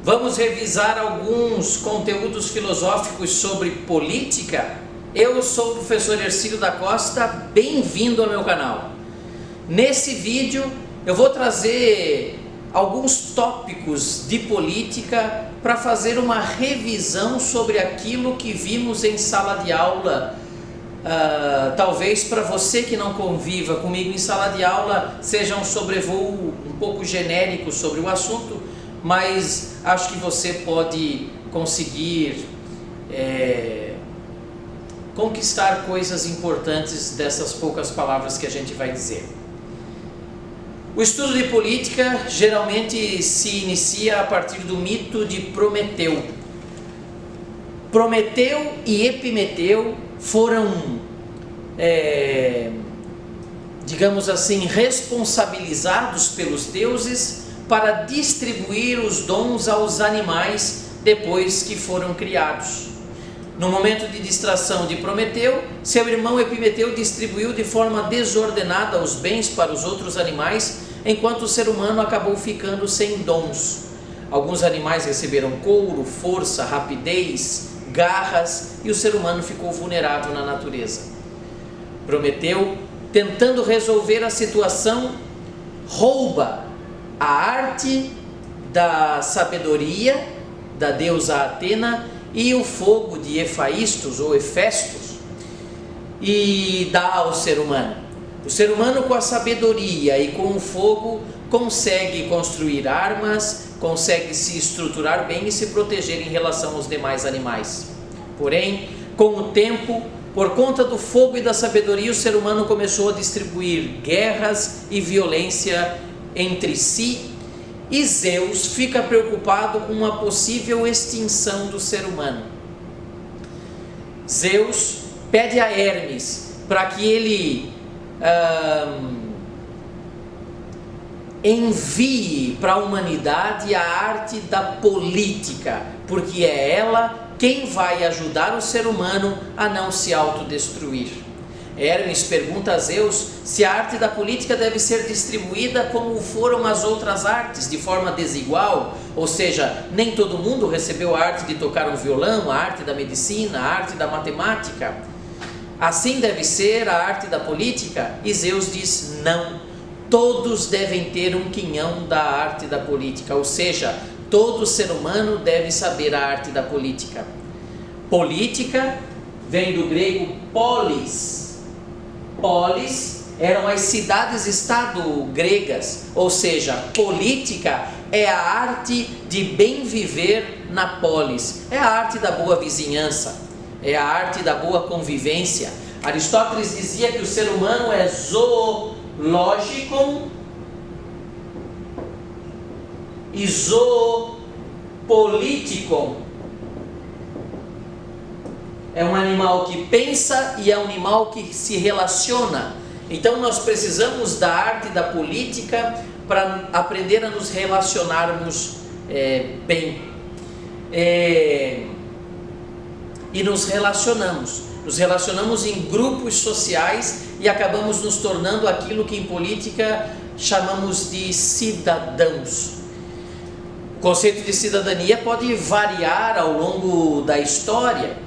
Vamos revisar alguns conteúdos filosóficos sobre política? Eu sou o professor Hercílio da Costa, bem-vindo ao meu canal. Nesse vídeo eu vou trazer alguns tópicos de política para fazer uma revisão sobre aquilo que vimos em sala de aula. Talvez para você que não conviva comigo em sala de aula seja um sobrevoo um pouco genérico sobre o assunto, mas acho que você pode conseguir conquistar coisas importantes dessas poucas palavras que a gente vai dizer. O estudo de política geralmente se inicia a partir do mito de Prometeu. Prometeu e Epimeteu foram, digamos assim, responsabilizados pelos deuses para distribuir os dons aos animais depois que foram criados. No momento de distração de Prometeu, seu irmão Epimeteu distribuiu de forma desordenada os bens para os outros animais, enquanto o ser humano acabou ficando sem dons. Alguns animais receberam couro, força, rapidez, garras, e o ser humano ficou vulnerável na natureza. Prometeu, tentando resolver a situação, rouba a arte da sabedoria da deusa Atena e o fogo de Hefaístos ou Hefestos e dá ao ser humano. O ser humano, com a sabedoria e com o fogo, consegue construir armas, consegue se estruturar bem e se proteger em relação aos demais animais. Porém, com o tempo, por conta do fogo e da sabedoria, o ser humano começou a distribuir guerras e violência entre si, e Zeus fica preocupado com uma possível extinção do ser humano. Zeus pede a Hermes para que ele envie para a humanidade a arte da política, porque é ela quem vai ajudar o ser humano a não se autodestruir. Hermes pergunta a Zeus se a arte da política deve ser distribuída como foram as outras artes, de forma desigual, ou seja, nem todo mundo recebeu a arte de tocar um violão, a arte da medicina, a arte da matemática. Assim deve ser a arte da política? E Zeus diz não, todos devem ter um quinhão da arte da política, ou seja, todo ser humano deve saber a arte da política. Política vem do grego polis. Polis eram as cidades-estado gregas, ou seja, política é a arte de bem viver na polis, é a arte da boa vizinhança, é a arte da boa convivência. Aristóteles dizia que o ser humano é zoológico e zoopolitico. É um animal que pensa e é um animal que se relaciona. Então nós precisamos da arte da política para aprender a nos relacionarmos bem. E nos relacionamos em grupos sociais e acabamos nos tornando aquilo que em política chamamos de cidadãos. O conceito de cidadania pode variar ao longo da história.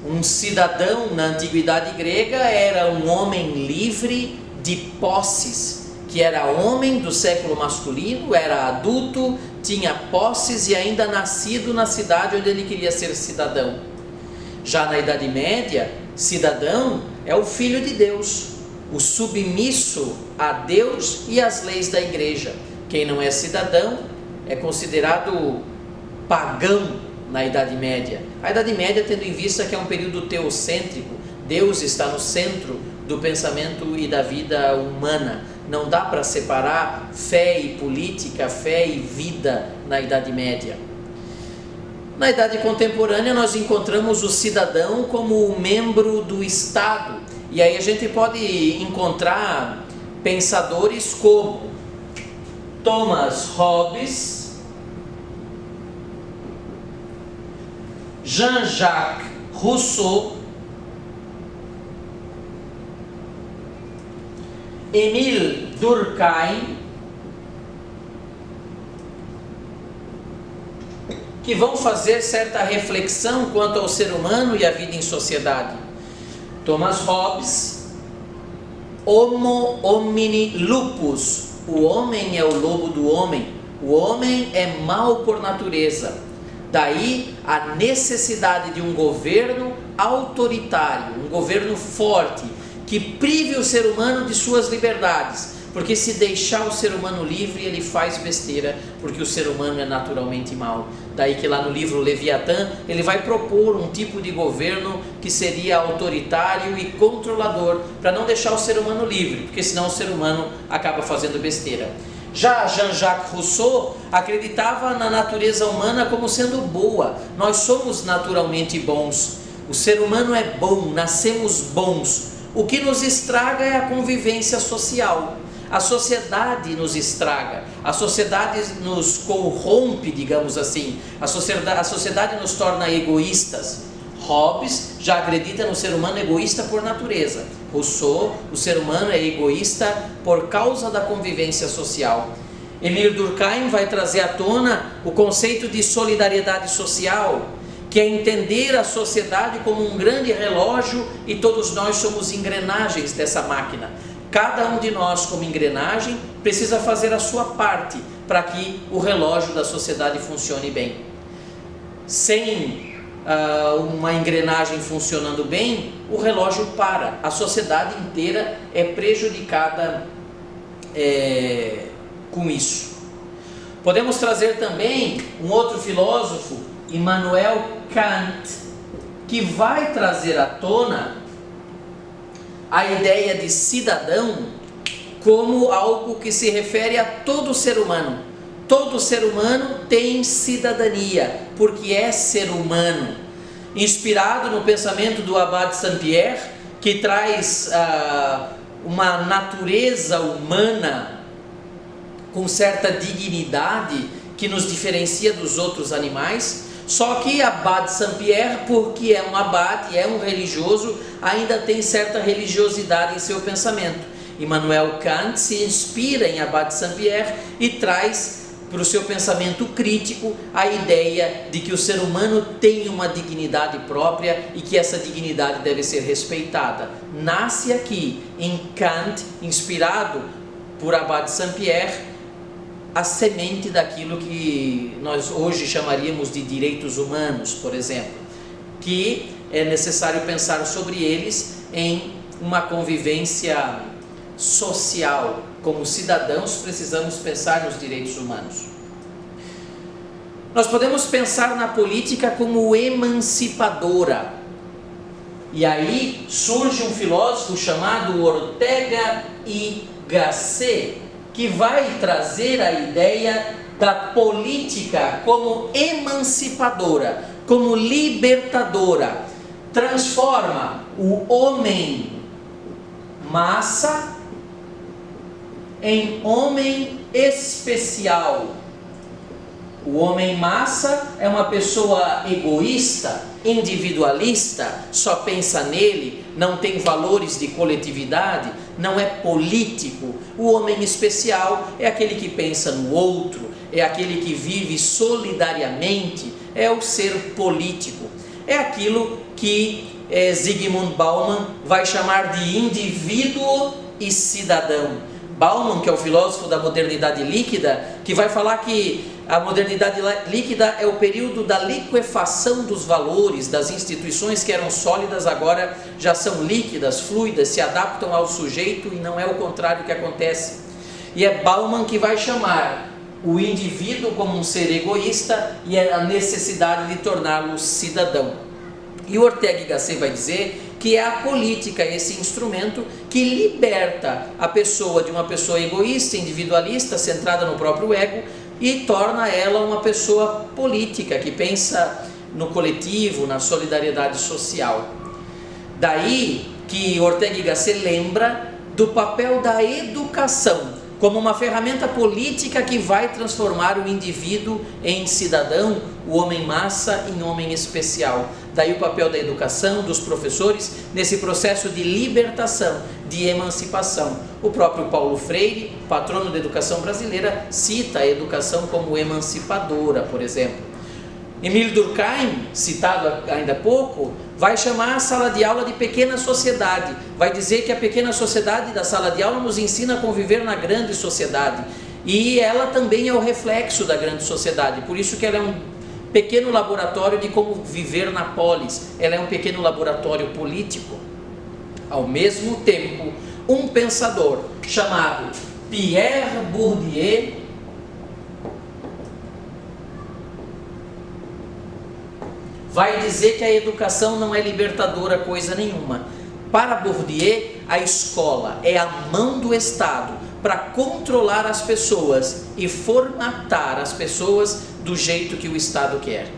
Um cidadão na antiguidade grega era um homem livre de posses, que era homem do século masculino, era adulto, tinha posses e ainda nascido na cidade onde ele queria ser cidadão. Já na Idade Média, cidadão é o filho de Deus, o submisso a Deus e às leis da igreja. Quem não é cidadão é considerado pagão na Idade Média. A Idade Média tendo em vista que é um período teocêntrico, Deus está no centro do pensamento e da vida humana. Não dá para separar fé e política, fé e vida na Idade Média. Na Idade Contemporânea nós encontramos o cidadão como um membro do Estado, e aí a gente pode encontrar pensadores como Thomas Hobbes, Jean-Jacques Rousseau, Émile Durkheim, que vão fazer certa reflexão quanto ao ser humano e à vida em sociedade. Thomas Hobbes, Homo homini lupus, o homem é o lobo do homem, o homem é mau por natureza. Daí a necessidade de um governo autoritário, um governo forte, que prive o ser humano de suas liberdades, porque se deixar o ser humano livre, ele faz besteira, porque o ser humano é naturalmente mau. Daí que lá no livro Leviatã, ele vai propor um tipo de governo que seria autoritário e controlador, para não deixar o ser humano livre, porque senão o ser humano acaba fazendo besteira. Já Jean-Jacques Rousseau acreditava na natureza humana como sendo boa. Nós somos naturalmente bons. O ser humano é bom, nascemos bons. O que nos estraga é a convivência social. A sociedade nos estraga, a sociedade nos corrompe, digamos assim. A sociedade nos torna egoístas. Hobbes já acredita no ser humano egoísta por natureza. Rousseau, o ser humano é egoísta por causa da convivência social. Emile Durkheim vai trazer à tona o conceito de solidariedade social, que é entender a sociedade como um grande relógio e todos nós somos engrenagens dessa máquina. Cada um de nós, como engrenagem, precisa fazer a sua parte para que o relógio da sociedade funcione bem. Sem uma engrenagem funcionando bem, o relógio para. A sociedade inteira é prejudicada com isso. Podemos trazer também um outro filósofo, Immanuel Kant, que vai trazer à tona a ideia de cidadão como algo que se refere a todo ser humano. Todo ser humano tem cidadania, porque é ser humano. Inspirado no pensamento do Abade Saint-Pierre, que traz uma natureza humana com certa dignidade que nos diferencia dos outros animais. Só que Abade Saint-Pierre, porque é um abade, é um religioso, ainda tem certa religiosidade em seu pensamento. Immanuel Kant se inspira em Abade Saint-Pierre e traz para o seu pensamento crítico a ideia de que o ser humano tem uma dignidade própria e que essa dignidade deve ser respeitada. Nasce aqui em Kant, inspirado por Abade Saint-Pierre, a semente daquilo que nós hoje chamaríamos de direitos humanos, por exemplo, que é necessário pensar sobre eles em uma convivência social. Como cidadãos, precisamos pensar nos direitos humanos. Nós podemos pensar na política como emancipadora. E aí surge um filósofo chamado Ortega y Gasset, que vai trazer a ideia da política como emancipadora, como libertadora. Transforma o homem massa em homem especial. O homem massa é uma pessoa egoísta, individualista, só pensa nele, não tem valores de coletividade, não é político. O homem especial é aquele que pensa no outro, é aquele que vive solidariamente, é o ser político. É aquilo que Zygmunt Bauman vai chamar de indivíduo e cidadão. Bauman, que é o filósofo da modernidade líquida, que vai falar que a modernidade líquida é o período da liquefação dos valores, das instituições que eram sólidas, agora já são líquidas, fluidas, se adaptam ao sujeito, e não é o contrário que acontece. E é Bauman que vai chamar o indivíduo como um ser egoísta e a necessidade de torná-lo cidadão. E o Ortega y Gasset vai dizer que é a política, esse instrumento que liberta a pessoa de uma pessoa egoísta, individualista, centrada no próprio ego, e torna ela uma pessoa política, que pensa no coletivo, na solidariedade social. Daí que Ortega y Gasset lembra do papel da educação como uma ferramenta política que vai transformar o indivíduo em cidadão, o homem massa em homem especial. Daí o papel da educação, dos professores, nesse processo de libertação, de emancipação. O próprio Paulo Freire, patrono da educação brasileira, cita a educação como emancipadora, por exemplo. Emile Durkheim, citado ainda há pouco, vai chamar a sala de aula de pequena sociedade. Vai dizer que a pequena sociedade da sala de aula nos ensina a conviver na grande sociedade. E ela também é o reflexo da grande sociedade. Por isso que ela é um pequeno laboratório de como viver na polis. Ela é um pequeno laboratório político. Ao mesmo tempo, um pensador chamado Pierre Bourdieu vai dizer que a educação não é libertadora coisa nenhuma. Para Bourdieu, a escola é a mão do Estado para controlar as pessoas e formatar as pessoas do jeito que o Estado quer.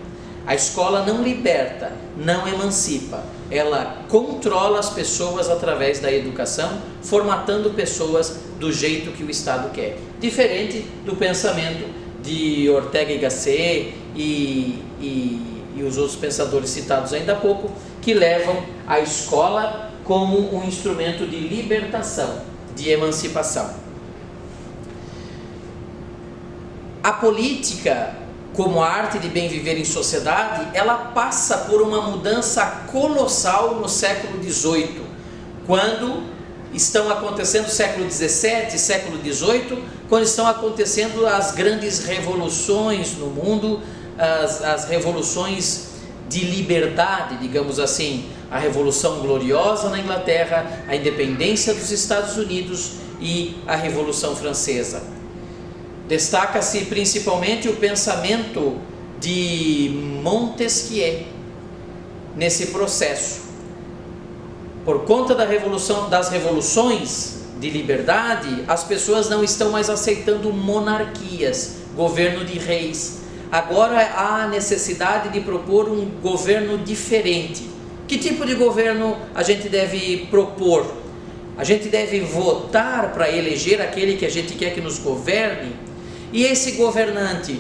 A escola não liberta, não emancipa. Ela controla as pessoas através da educação, formatando pessoas do jeito que o Estado quer. Diferente do pensamento de Ortega y Gasset e os outros pensadores citados ainda há pouco, que levam a escola como um instrumento de libertação, de emancipação. A política, como a arte de bem viver em sociedade, ela passa por uma mudança colossal no século XVIII, quando estão acontecendo, século XVII, século XVIII, quando estão acontecendo as grandes revoluções no mundo, as revoluções de liberdade, digamos assim, a Revolução Gloriosa na Inglaterra, a independência dos Estados Unidos e a Revolução Francesa. Destaca-se principalmente o pensamento de Montesquieu nesse processo. Por conta das revoluções de liberdade, as pessoas não estão mais aceitando monarquias, governo de reis. Agora há a necessidade de propor um governo diferente. Que tipo de governo a gente deve propor? A gente deve votar para eleger aquele que a gente quer que nos governe? E esse governante,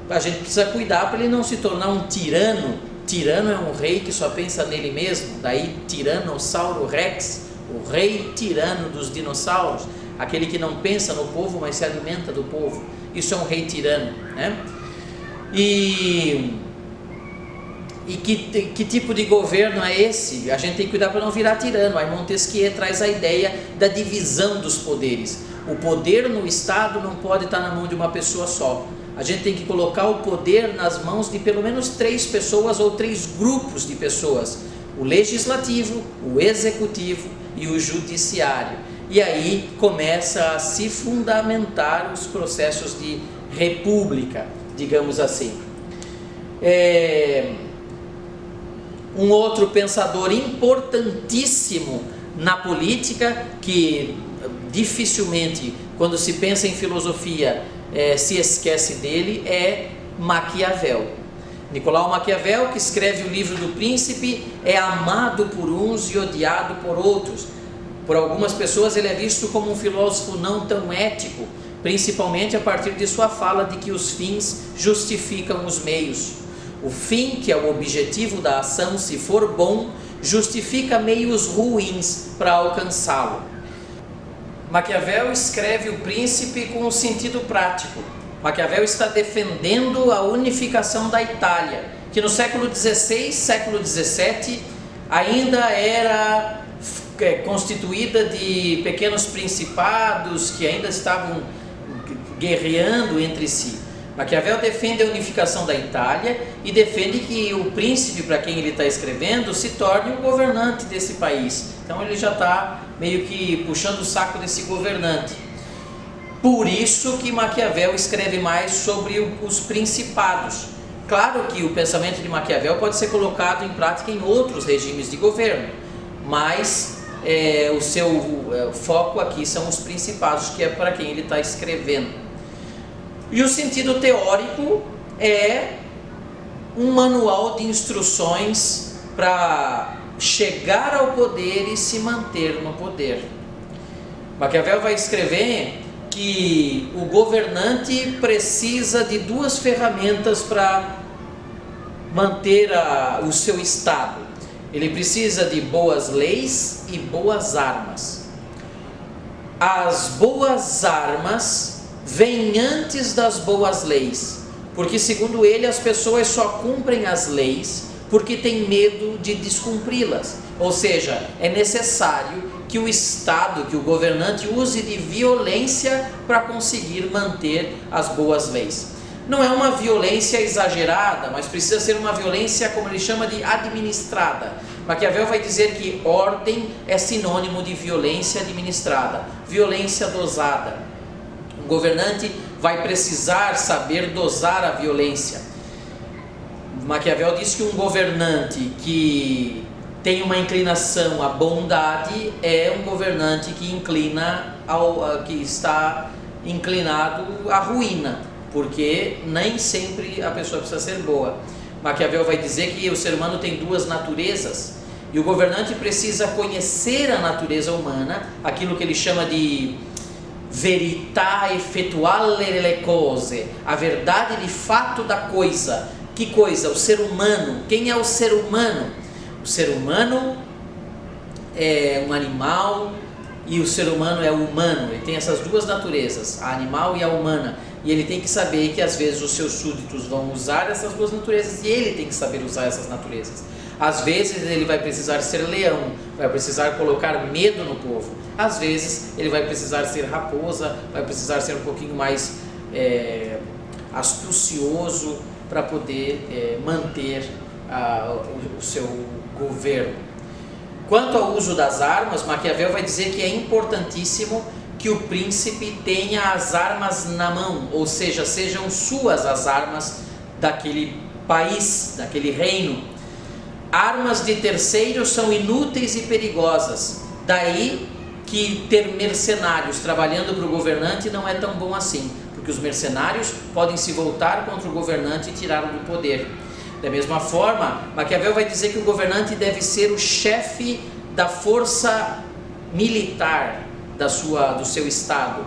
a gente precisa cuidar para ele não se tornar um tirano. Tirano é um rei que só pensa nele mesmo, daí Tiranossauro Rex, o rei tirano dos dinossauros, aquele que não pensa no povo, mas se alimenta do povo. Isso é um rei tirano, né? E que tipo de governo é esse? A gente tem que cuidar para não virar tirano. Aí Montesquieu traz a ideia da divisão dos poderes. O poder no Estado não pode estar na mão de uma pessoa só. A gente tem que colocar o poder nas mãos de pelo menos 3 pessoas ou 3 grupos de pessoas. O legislativo, o executivo e o judiciário. E aí começa a se fundamentar os processos de república, digamos assim. Um outro pensador importantíssimo na política, que dificilmente, quando se pensa em filosofia, se esquece dele, é Maquiavel. Nicolau Maquiavel, que escreve o livro do Príncipe, é amado por uns e odiado por outros. Por algumas pessoas ele é visto como um filósofo não tão ético, principalmente a partir de sua fala de que os fins justificam os meios. O fim, que é o objetivo da ação, se for bom, justifica meios ruins para alcançá-lo. Maquiavel escreve o Príncipe com um sentido prático. Maquiavel está defendendo a unificação da Itália, que no século XVI, século XVII, ainda era constituída de pequenos principados que ainda estavam guerreando entre si. Maquiavel defende a unificação da Itália e defende que o príncipe, para quem ele está escrevendo, se torne um governante desse país. Então ele já está meio que puxando o saco desse governante. Por isso que Maquiavel escreve mais sobre os principados. Claro que o pensamento de Maquiavel pode ser colocado em prática em outros regimes de governo, mas o seu foco aqui são os principados, que é para quem ele está escrevendo. E o sentido teórico é um manual de instruções para chegar ao poder e se manter no poder. Maquiavel vai escrever que o governante precisa de 2 ferramentas para manter o seu estado. Ele precisa de boas leis e boas armas. As boas armas vêm antes das boas leis, porque segundo ele as pessoas só cumprem as leis porque têm medo de descumpri-las. Ou seja, é necessário que o Estado, que o governante use de violência para conseguir manter as boas leis. Não é uma violência exagerada, mas precisa ser uma violência, como ele chama, de administrada. Maquiavel vai dizer que ordem é sinônimo de violência administrada, violência dosada. O governante vai precisar saber dosar a violência. Maquiavel diz que um governante que tem uma inclinação à bondade é um governante que que está inclinado à ruína, porque nem sempre a pessoa precisa ser boa. Maquiavel vai dizer que o ser humano tem duas naturezas e o governante precisa conhecer a natureza humana, aquilo que ele chama de verità effettuale delle cose, a verdade de fato da coisa. Que coisa? O ser humano. Quem é o ser humano? O ser humano é um animal e o ser humano é o humano. Ele tem essas duas naturezas, a animal e a humana. E ele tem que saber que às vezes os seus súditos vão usar essas duas naturezas e ele tem que saber usar essas naturezas. Às vezes ele vai precisar ser leão, vai precisar colocar medo no povo. Às vezes ele vai precisar ser raposa, vai precisar ser um pouquinho mais astucioso para poder manter o seu governo. Quanto ao uso das armas, Maquiavel vai dizer que é importantíssimo que o príncipe tenha as armas na mão, ou seja, sejam suas as armas daquele país, daquele reino. Armas de terceiros são inúteis e perigosas, daí que ter mercenários trabalhando para o governante não é tão bom assim, porque os mercenários podem se voltar contra o governante e tirá-lo do poder. Da mesma forma, Maquiavel vai dizer que o governante deve ser o chefe da força militar do seu estado.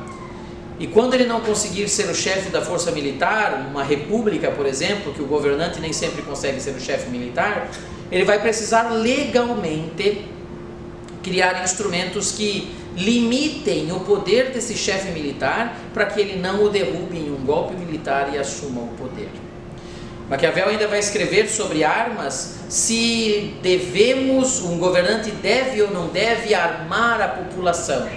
E quando ele não conseguir ser o chefe da força militar, uma república, por exemplo, que o governante nem sempre consegue ser o chefe militar, ele vai precisar legalmente criar instrumentos que limitem o poder desse chefe militar para que ele não o derrube em um golpe militar e assuma o poder. Maquiavel ainda vai escrever sobre armas, se um governante deve ou não deve armar a população.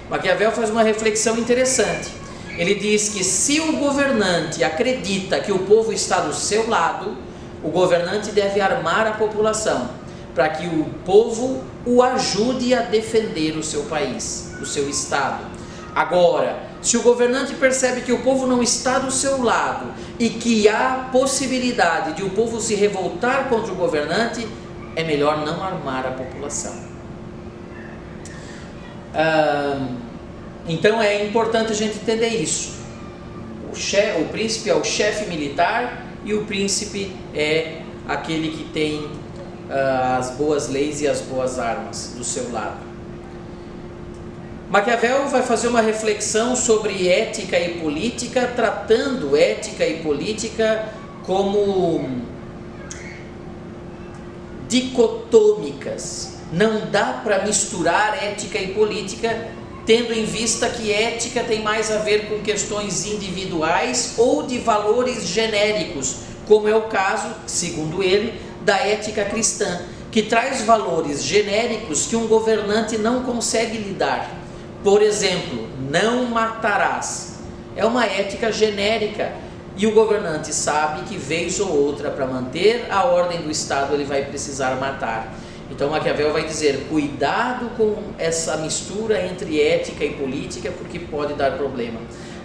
Maquiavel faz uma reflexão interessante. Ele diz que se o governante acredita que o povo está do seu lado, o governante deve armar a população, para que o povo o ajude a defender o seu país, o seu estado. Agora, se o governante percebe que o povo não está do seu lado e que há possibilidade de o povo se revoltar contra o governante, é melhor não armar a população. Então é importante a gente entender isso. O príncipe é o chefe militar e o príncipe é aquele que tem as boas leis e as boas armas do seu lado. Maquiavel vai fazer uma reflexão sobre ética e política, tratando ética e política como dicotômicas. Não dá para misturar ética e política, tendo em vista que ética tem mais a ver com questões individuais ou de valores genéricos, como é o caso, segundo ele, da ética cristã, que traz valores genéricos que um governante não consegue lidar. Por exemplo, não matarás. É uma ética genérica e o governante sabe que vez ou outra, para manter a ordem do Estado, ele vai precisar matar. Então Maquiavel vai dizer, cuidado com essa mistura entre ética e política, porque pode dar problema.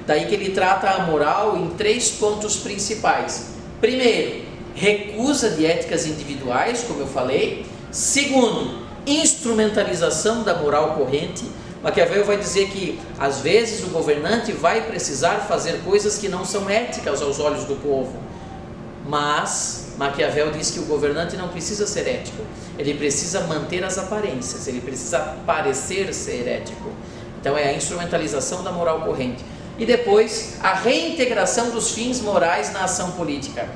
Daí que ele trata a moral em 3 pontos principais. Primeiro, recusa de éticas individuais, como eu falei. Segundo, instrumentalização da moral corrente. Maquiavel vai dizer que às vezes o governante vai precisar fazer coisas que não são éticas aos olhos do povo, mas Maquiavel diz que o governante não precisa ser ético, ele precisa manter as aparências, ele precisa parecer ser ético. Então é a instrumentalização da moral corrente. E depois a reintegração dos fins morais na ação política.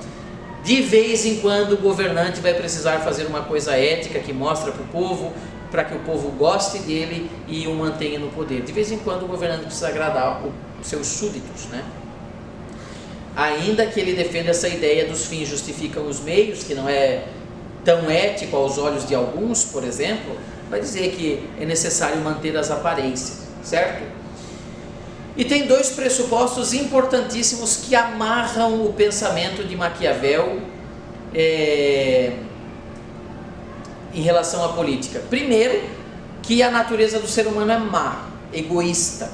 De vez em quando o governante vai precisar fazer uma coisa ética que mostra para o povo, para que o povo goste dele e o mantenha no poder. De vez em quando o governante precisa agradar os seus súditos, né? ainda que ele defenda essa ideia dos fins justificam os meios, que não é tão ético aos olhos de alguns, por exemplo, vai dizer que é necessário manter as aparências, certo? E tem dois pressupostos importantíssimos que amarram o pensamento de Maquiavel em relação à política. Primeiro, que a natureza do ser humano é má, egoísta,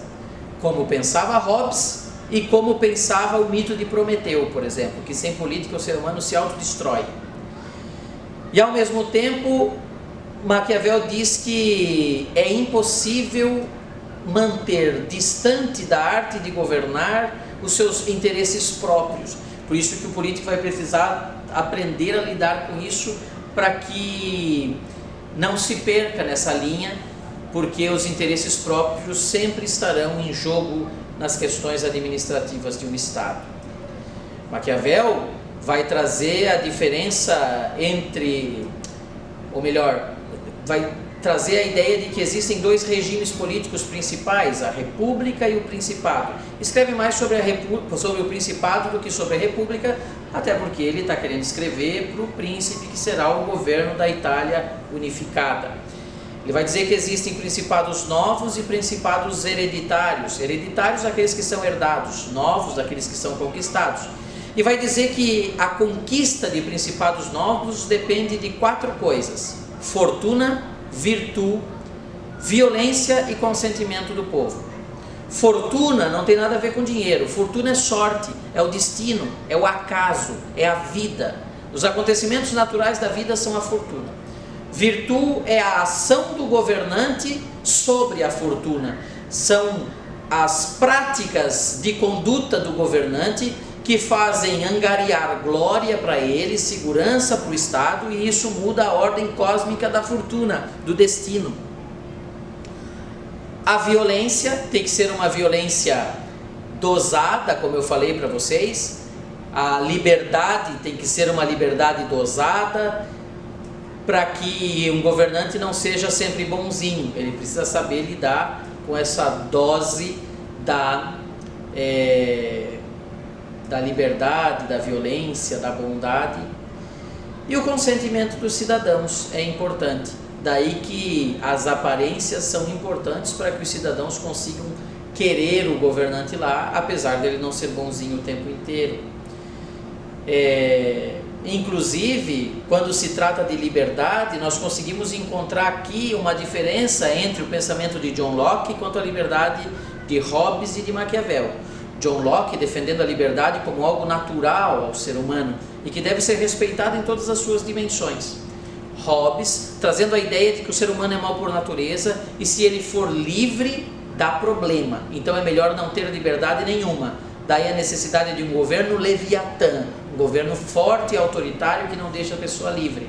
como pensava Hobbes e como pensava o mito de Prometeu, por exemplo, que sem política o ser humano se autodestrói. E ao mesmo tempo, Maquiavel diz que é impossível manter distante da arte de governar os seus interesses próprios. Por isso que o político vai precisar aprender a lidar com isso, para que não se perca nessa linha, porque os interesses próprios sempre estarão em jogo nas questões administrativas de um Estado. Maquiavel vai trazer a diferença entre, ou melhor, vai trazer a ideia de que existem dois regimes políticos principais, a República e o Principado. Escreve mais sobre o Principado do que sobre a República, até porque ele está querendo escrever para o príncipe que será o governo da Itália unificada. Ele vai dizer que existem principados novos e principados hereditários. Hereditários aqueles que são herdados, novos aqueles que são conquistados. E vai dizer que a conquista de principados novos depende de 4 coisas: fortuna, virtude, violência e consentimento do povo. Fortuna não tem nada a ver com dinheiro. Fortuna é sorte, é o destino, é o acaso, é a vida. Os acontecimentos naturais da vida são a fortuna. Virtude é a ação do governante sobre a fortuna. São as práticas de conduta do governante que fazem angariar glória para ele, segurança para o Estado, e isso muda a ordem cósmica da fortuna, do destino. A violência tem que ser uma violência dosada, como eu falei para vocês. A liberdade tem que ser uma liberdade dosada, para que um governante não seja sempre bonzinho. Ele precisa saber lidar com essa dose da liberdade, da violência, da bondade. E o consentimento dos cidadãos é importante. Daí que as aparências são importantes para que os cidadãos consigam querer o governante lá, apesar dele não ser bonzinho o tempo inteiro. Inclusive, quando se trata de liberdade, nós conseguimos encontrar aqui uma diferença entre o pensamento de John Locke quanto à liberdade de Hobbes e de Maquiavel. John Locke defendendo a liberdade como algo natural ao ser humano e que deve ser respeitado em todas as suas dimensões. Hobbes trazendo a ideia de que o ser humano é mau por natureza e se ele for livre, dá problema. Então é melhor não ter liberdade nenhuma. Daí a necessidade de um governo leviatã, um governo forte e autoritário que não deixa a pessoa livre.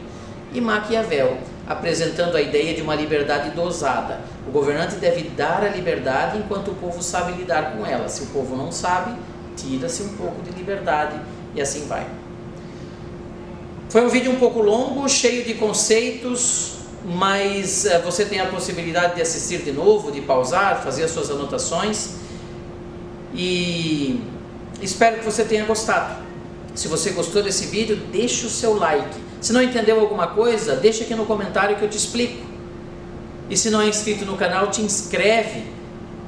E Maquiavel apresentando a ideia de uma liberdade dosada. O governante deve dar a liberdade enquanto o povo sabe lidar com ela. Se o povo não sabe, tira-se um pouco de liberdade e assim vai. Foi um vídeo um pouco longo, cheio de conceitos, mas você tem a possibilidade de assistir de novo, de pausar, fazer as suas anotações. E espero que você tenha gostado. Se você gostou desse vídeo, deixe o seu like. Se não entendeu alguma coisa, deixa aqui no comentário que eu te explico. E se não é inscrito no canal, te inscreve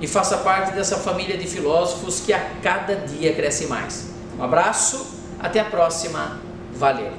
e faça parte dessa família de filósofos que a cada dia cresce mais. Um abraço, até a próxima, valeu!